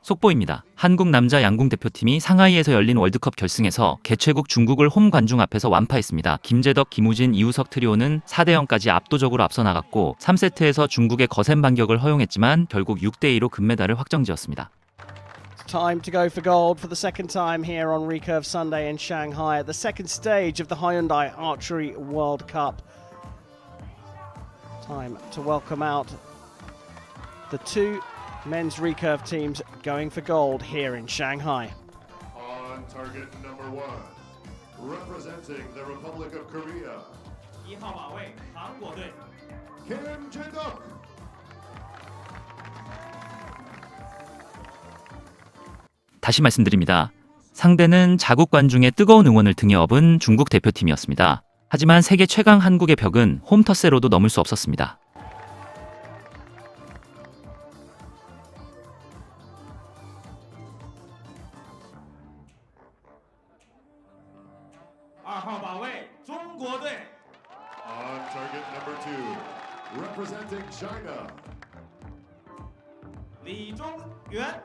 속보입니다. 한국 남자 양궁대표팀이 상하이에서 열린 월드컵 결승에서 개최국 중국을 홈 관중 앞에서 완파했습니다. 김제덕, 김우진, 이우석 트리오는 4대0까지 압도적으로 앞서 나갔고 3세트에서 중국의 거센 반격을 허용했지만 결국 6대2로 금메달을 확정지었습니다. Time to go for gold for the second time here on Recurve Sunday in Shanghai at the second stage of the Hyundai Archery World Cup. Time to welcome out the two men's recurve teams going for gold here in Shanghai. On target number 1, representing the Republic of Korea, 1号马位韩国队 김제덕. 다시 말씀드립니다. 상대는 자국 관중의 뜨거운 응원을 등에 업은 중국 대표팀이었습니다. 하지만 세계 최강 한국의 벽은 홈터세로도 넘을 수 없었습니다. 2号马位中国队 On target number 2, representing China, 李宗元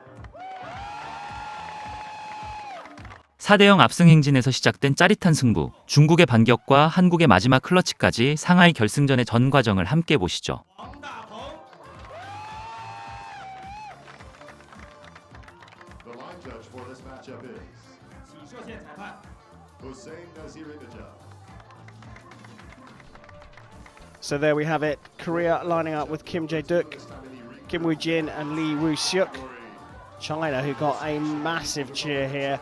4대0 압승 행진에서 시작된 짜릿한 승부, 중국의 반격과 한국의 마지막 클러치까지 상하이 결승전의 전 과정을 함께 보시죠. 王大鹏 the line judge for this matchup is 起射线裁判 Hussein Nazirinejad. So there we have it. Korea lining up with Kim Jae-duk, Kim Woo-jin and Lee Woo-seok. China, who got a massive cheer here,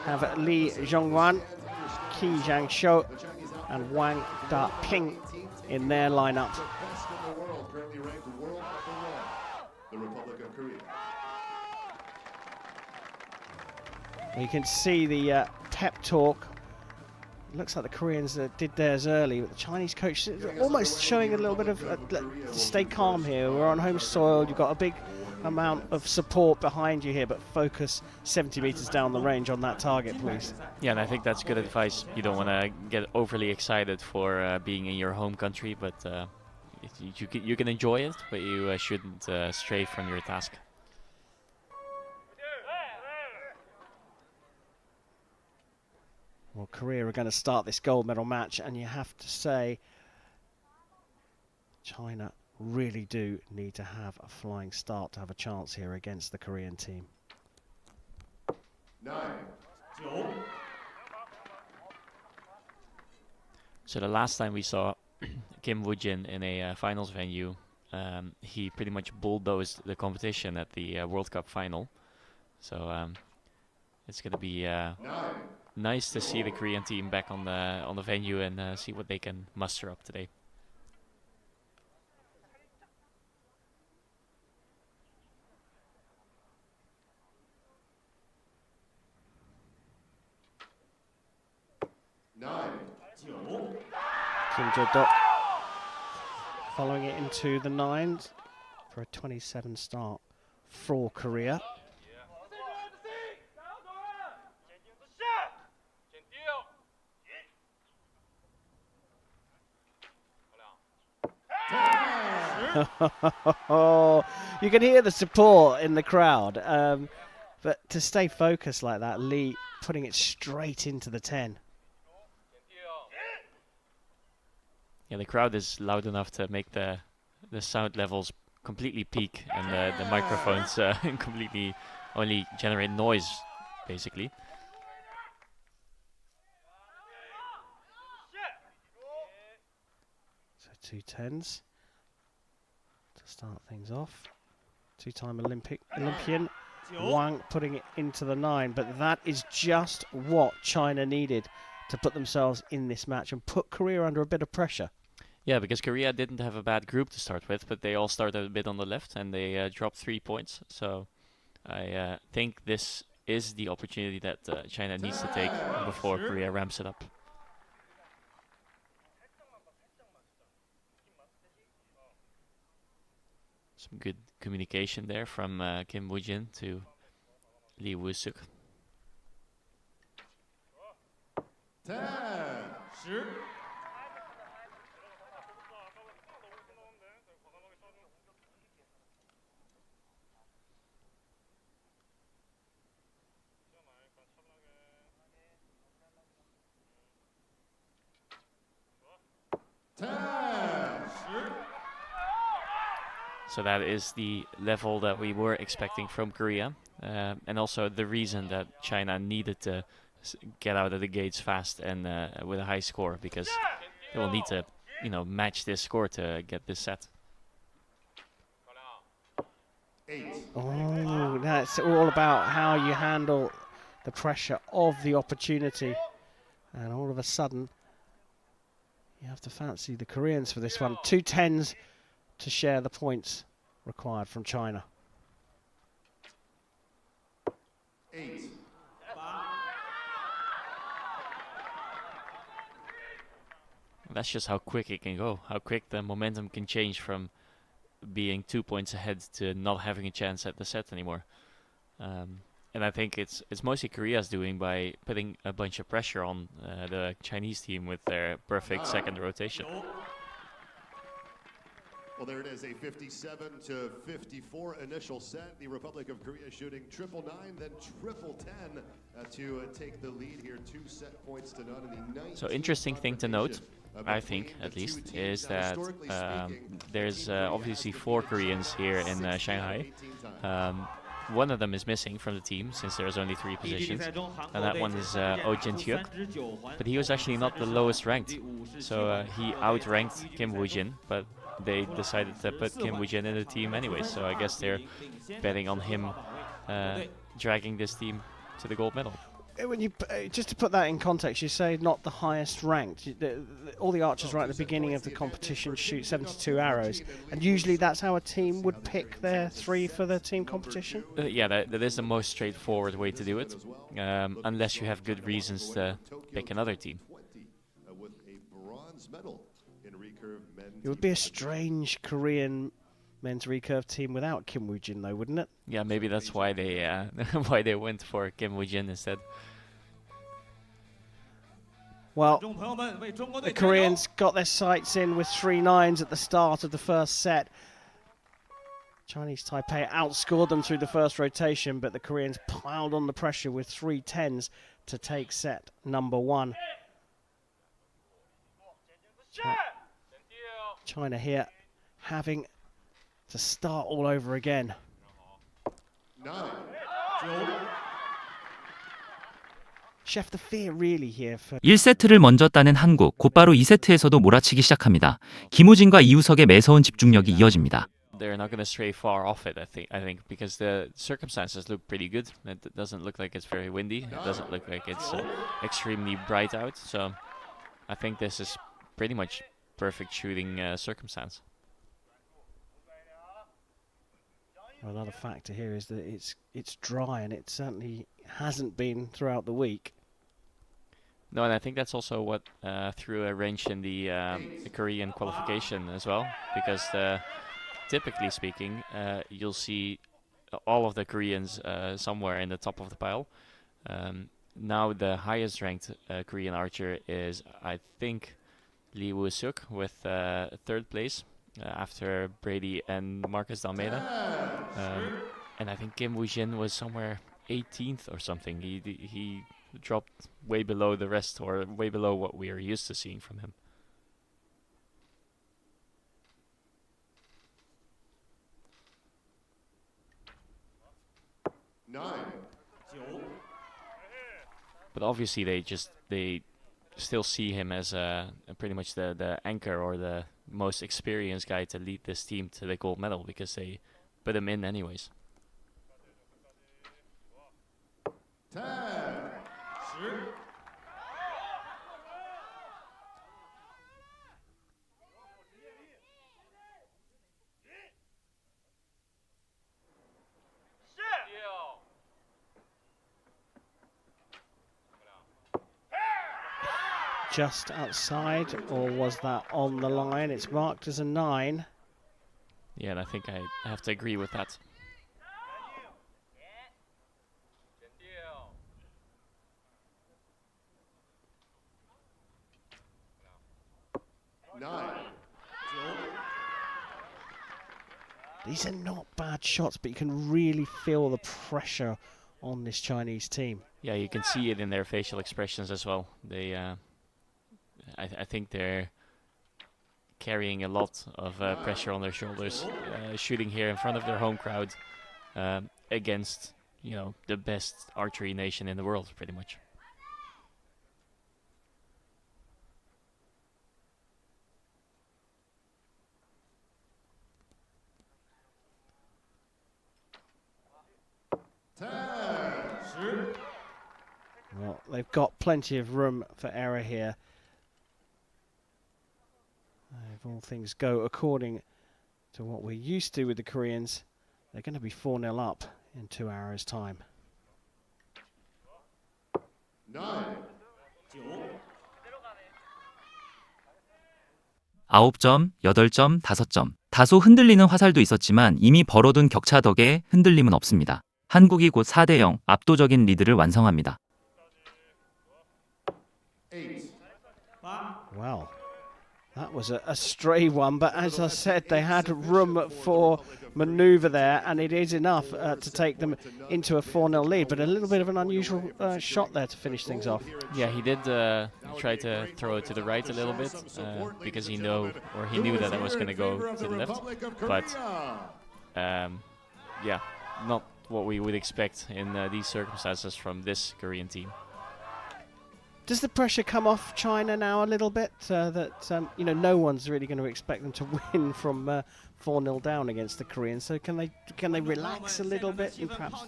have Lee Zhongwan, Ki Jiangshou and Wang Da-ping in their lineup. Best in the world, currently ranked world #1, the Republic of Korea. You can see the pep talk. Looks like the Koreans did theirs early, but the Chinese coach is almost showing a little bit of stay calm here. We're on home soil. You've got a big amount of support behind you here, but focus 70 meters down the range on that target, please. Yeah, and I think that's good advice. You don't want to get overly excited for being in your home country, but you can enjoy it, but you shouldn't stray from your task. Well, Korea are going to start this gold medal match, and you have to say China really do need to have a flying start to have a chance here against the Korean team. 9, 9 So the last time we saw Kim Woo-jin in a finals venue, he pretty much bulldozed the competition at the World Cup final. So it's going to be 9, nice to see the Korean team back on the venue and see what they can muster up today. Kim Jae-duk following it into the nines for a 27 start for Korea. You can hear the support in the crowd, but to stay focused like that, Lee putting it straight into the 10. Yeah, the crowd is loud enough to make the sound levels completely peak, and the microphones completely only generate noise, basically. So 2 10s to start things off. Two-time Olympian Wang putting it into the 9, but that is just what China needed to put themselves in this match and put Korea under a bit of pressure. Yeah, because Korea didn't have a bad group to start with, but they all started a bit on the left and they dropped 3 points. So I think this is the opportunity that China needs to take before Korea ramps it up. Some good communication there from Kim Woo-jin to Lee Woo-seok. 10, 10 So 10. So that is the level that we were expecting from Korea, and also the reason that China needed to get out of the gates fast and with a high score, because they will need to, match this score to get this set. 8. Oh, that's all about how you handle the pressure of the opportunity. And all of a sudden, you have to fancy the Koreans for this one. 2 10s to share the points required from China. 8. That's just how quick it can go, how quick the momentum can change from being 2 points ahead to not having a chance at the set anymore. And I think it's mostly Korea's doing by putting a bunch of pressure on the Chinese team with their perfect second rotation. Well, there it is, a 57-54 initial set. The Republic of Korea shooting 999, then 1010 to take the lead here. 2 set points to none in the 19th. So interesting thing to note, I think at least, is that there's obviously 4 Koreans here in Shanghai. One of them is missing from the team since there's only 3 positions, and that one is Oh Jin-hyuk. But he was actually not the lowest ranked, so he outranked Kim Woo-jin, but they decided to put Kim Woo-jin in the team anyway, so I guess they're betting on him dragging this team to the gold medal. When you just to put that in context, you say not the highest ranked. All the archers right at the beginning of the competition shoot 72 arrows, and usually that's how a team would pick their 3 for the team competition. Yeah, that is the most straightforward way to do it, unless you have good reasons to pick another team. With a bronze medal in recurve men. It would be a strange Korean men's recurve team without Kim Woo-jin, though, wouldn't it? Yeah, maybe that's why they why they went for Kim Woo-jin instead. Well, 众朋友们为中国 the 队加油！ Koreans got their sights in with 3 9s at the start of the first set. Chinese Taipei outscored them through the first rotation, but the Koreans piled on the pressure with 3 10s to take set number 1. China here having to start all over again. 9. Chef, the fear really here for 1세트를 먼저 따낸 한국, 곧바로 2세트에서도 몰아치기 시작합니다. 김우진과 이우석의 매서운 집중력이 이어집니다. They're not going to stray far off it, I think, because the circumstances look pretty good. It doesn't look like it's very windy. It doesn't look like it's extremely bright out. So I think this is pretty much perfect shooting circumstance. another factor here is that it's dry, and it certainly hasn't been throughout the week. No, and I think that's also what threw a wrench in the Korean qualification as well, because typically speaking, you'll see all of the Koreans somewhere in the top of the pile. Now the highest ranked Korean archer is, I think, Lee Woo-suk with 3rd place after Brady and Marcus D'Almeida. And I think Kim Woo-jin was somewhere 18th or something. He dropped way below the rest, or way below what we are used to seeing from him. But obviously they still see him as pretty much the anchor or the most experienced guy to lead this team to the gold medal, because they put him in anyways. 10. Just outside, or was that on the line? It's marked as a 9. Yeah, and I think I have to agree with that. These are not bad shots, but you can really feel the pressure on this Chinese team. Yeah, you can see it in their facial expressions as well. They, I think they're carrying a lot of pressure on their shoulders, shooting here in front of their home crowd against, you know, the best archery nation in the world, pretty much. Well, they've got plenty of room for error here. If all things go according to what we're used to with the Koreans, they're going to be 4-0 up in 2 hours' time. 9. 9점, 8점, 5점. 다소 흔들리는 화살도 있었지만 이미 벌어둔 격차 덕에 흔들림은 없습니다. 한국이 곧 4대0 압도적인 리드를 완성합니다. 8. Wow, that was a stray one, but as I said, they had room for manoeuvre there, and it is enough to take them into a 4-0 lead, but a little bit of an unusual shot there to finish things off. Yeah, he did try to throw it to the right a little bit because he knew that it was going to go to the left, but yeah, not what we would expect in these circumstances from this Korean team. Does the pressure come off China now a little bit? You know, no one's really going to expect them to win from 4-0 down against the Koreans. So can they relax a little bit and perhaps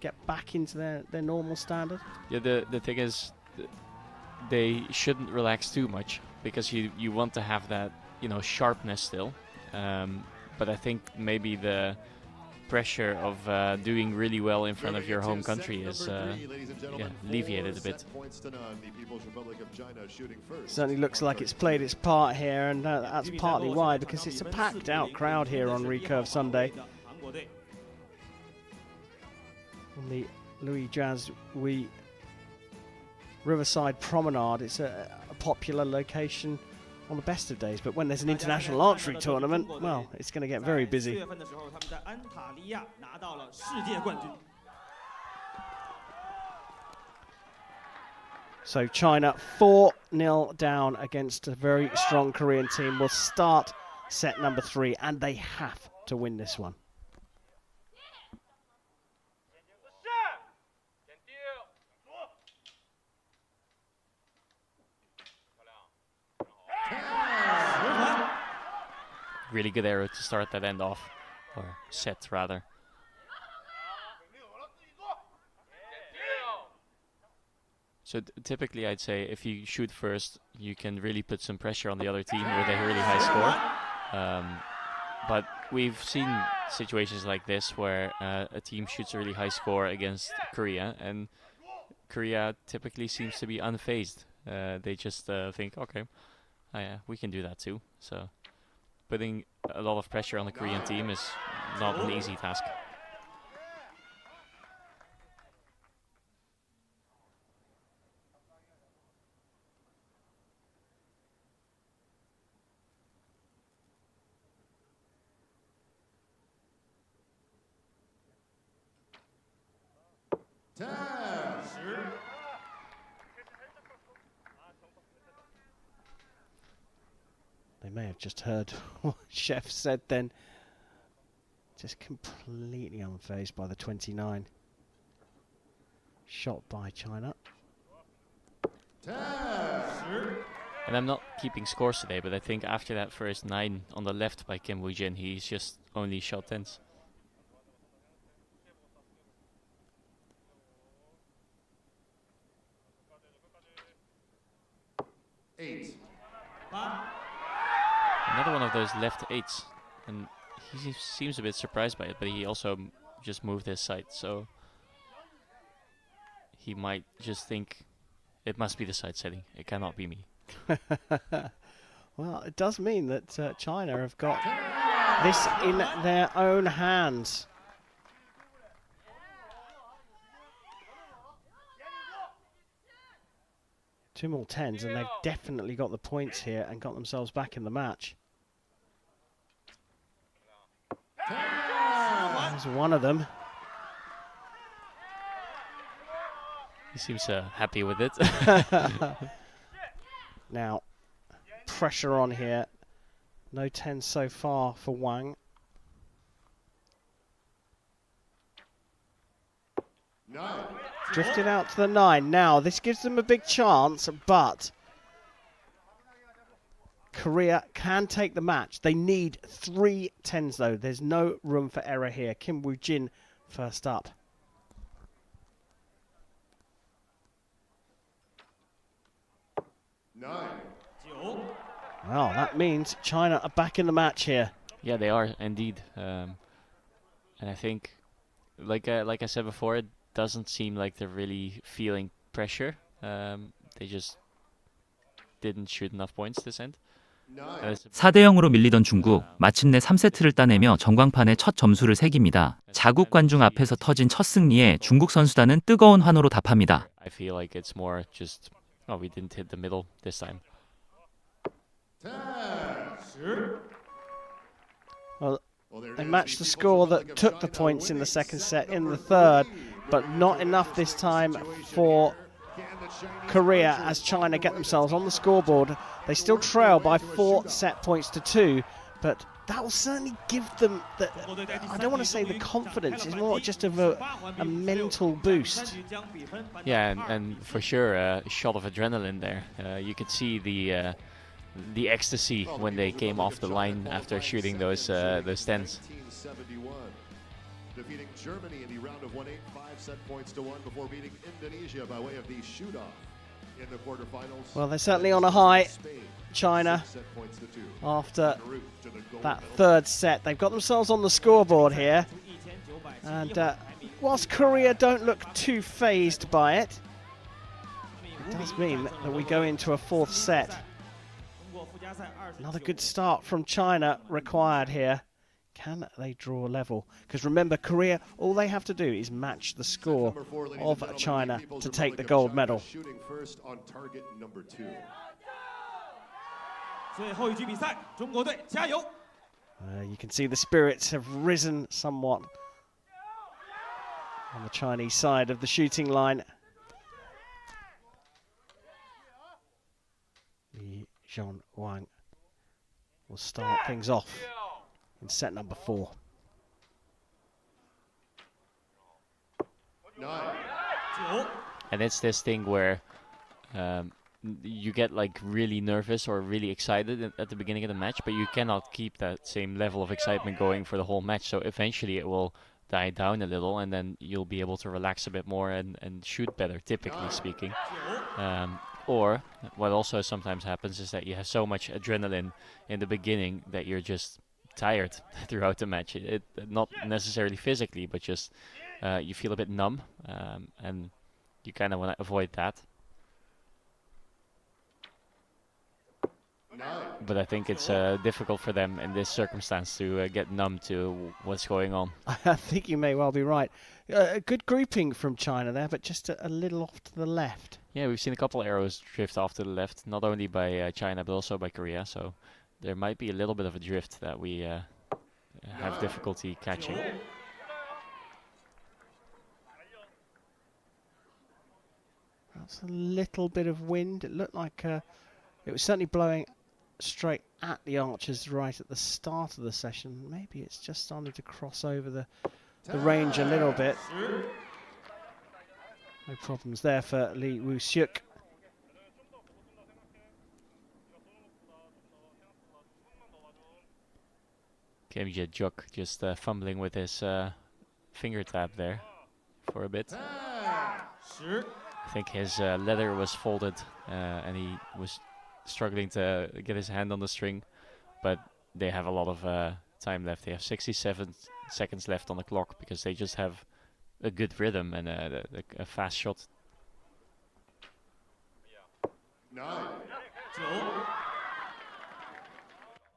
get back into their normal standard? Yeah, the thing is, they shouldn't relax too much because you want to have that, you know, sharpness still. But I think maybe the pressure of doing really well in front of your home country is alleviated a bit. Certainly looks like it's played its part here, and that's partly why, because it's a packed out crowd here on Recurve Sunday. On the Louis Jazz Riverside Promenade, it's a popular location on the best of days, but when there's an international archery tournament, well, it's going to get very busy. So China 4-0 down against a very strong Korean team. Will start set number 3, and they have to win this one. Really good arrow to start that end off, or set rather. So typically I'd say if you shoot first, you can really put some pressure on the other team with a really high score. But we've seen situations like this where a team shoots a really high score against Korea, and Korea typically seems to be unfazed. They just think, okay, we can do that too. So putting a lot of pressure on the Korean team is not an easy task. They may have just heard what Chef said then. Just completely unfazed by the 29. Shot by China. And I'm not keeping scores today, but I think after that first 9 on the left by Kim Woo-jin, he's just only shot 10s. Another one of those left 8s, and he seems a bit surprised by it, but he also just moved his sight, so he might just think it must be the sight setting, it cannot be me. Well, it does mean that China have got this in their own hands. Two more 10s, and they've definitely got the points here and got themselves back in the match. There's one of them. He seems happy with it. Now, pressure on here No 10 so far for Wang. Drifted out to the 9. Now, this gives them a big chance, but Korea can take the match. They need 3 10s, though. There's no room for error here. Kim Woo-jin first up. Well, that means China are back in the match here. Yeah, they are indeed. And I think, like I said before, it doesn't seem like they're really feeling pressure. They just didn't shoot enough points this end. 4대 0으로 밀리던 중국, 마침내 3세트를 따내며 전광판에 첫 점수를 새깁니다. 자국 관중 앞에서 터진 첫 승리에 중국 선수단은 뜨거운 환호로 답합니다. I feel like it's more just, oh, we didn't hit the middle this time. Well, they matched the score that took the points in the second set in the third, but not enough this time for Korea as China get themselves on the scoreboard. They still trail by 4 set points to 2, but that will certainly give them the, I don't want to say the confidence, it's more just of a mental boost. Yeah, and for sure a shot of adrenaline there. You could see the ecstasy when they came off the line after shooting those 10s. Defeating Germany in the round of 1-8, 5 set points to 1 before beating Indonesia by way of the shoot-off in the quarterfinals. Well, they're certainly on a high, China, after that third set. They've got themselves on the scoreboard here. And whilst Korea don't look too phased by it, it does mean that we go into a fourth set. Another good start from China required here. Can they draw level? Because remember, Korea, all they have to do is match the score of China to take the gold medal. Shooting first on target number 2. 最后一局比赛，中国队加油！ You can see the spirits have risen somewhat on the Chinese side of the shooting line. Li Zhong Wang will start things off in set number 4. 9。 And it's this thing where you get like really nervous or really excited at the beginning of the match, but you cannot keep that same level of excitement going for the whole match. So eventually it will die down a little, and then you'll be able to relax a bit more and shoot better, typically speaking. Or what also sometimes happens is that you have so much adrenaline in the beginning that you're just tired throughout the match. It not necessarily physically, but just you feel a bit numb, and you kind of want to avoid that. But I think it's difficult for them in this circumstance to get numb to what's going on. I think you may well be right. A good grouping from China there, but just a little off to the left. Yeah, we've seen a couple arrows drift off to the left, not only by China but also by Korea. So there might be a little bit of a drift that we have difficulty catching. That's a little bit of wind. It looked like it was certainly blowing straight at the archers right at the start of the session. Maybe it's just starting to cross over the range a little bit. No problems there for Lee Woo-seok. Kim Jae-juk just fumbling with his finger tab there for a bit. I think his leather was folded and he was struggling to get his hand on the string, but they have a lot of time left. They have 67 seconds left on the clock because they just have a good rhythm and a fast shot. 9.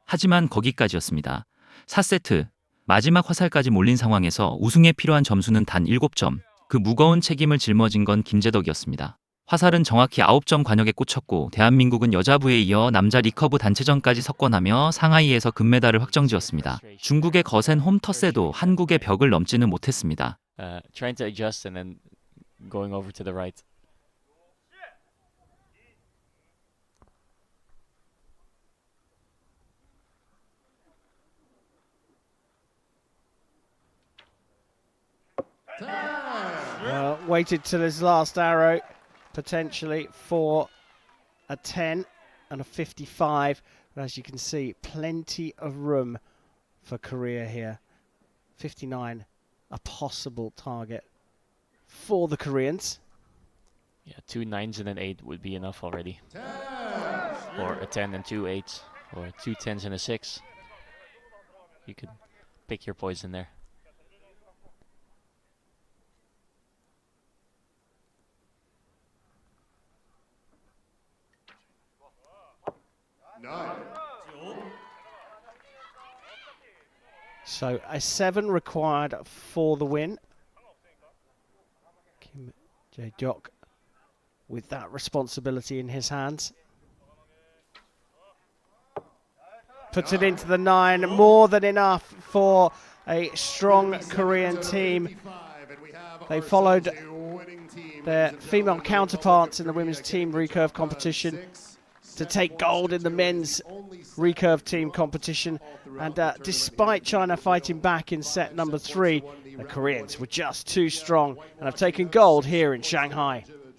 하지만 거기까지였습니다. 4세트, 마지막 화살까지 몰린 상황에서 우승에 필요한 점수는 단 7점. 그 무거운 책임을 짊어진 건 김제덕이었습니다. 화살은 정확히 9점 관역에 꽂혔고 대한민국은 여자부에 이어 남자 리커브 단체전까지 석권하며 상하이에서 금메달을 확정지었습니다. 중국의 거센 홈터세도 한국의 벽을 넘지는 못했습니다. Trying to adjust and then going over to the right. Waited till his last arrow, potentially for a 10 and a 55. But as you can see, plenty of room for Korea here. 59, a possible target for the Koreans. Yeah, 2 9s and an 8 would be enough already. Or a 10 and 2 8s, or 2 10s and a 6. You could pick your poison there. So a 7 required for the win. Kim Jae-deok with that responsibility in his hands. Puts it into the 9, more than enough for a strong Korean team. They followed their female counterparts in the women's team recurve competition to take gold in the men's recurve team competition. And despite China fighting back in set number 3, the Koreans were just too strong and have taken gold here in Shanghai.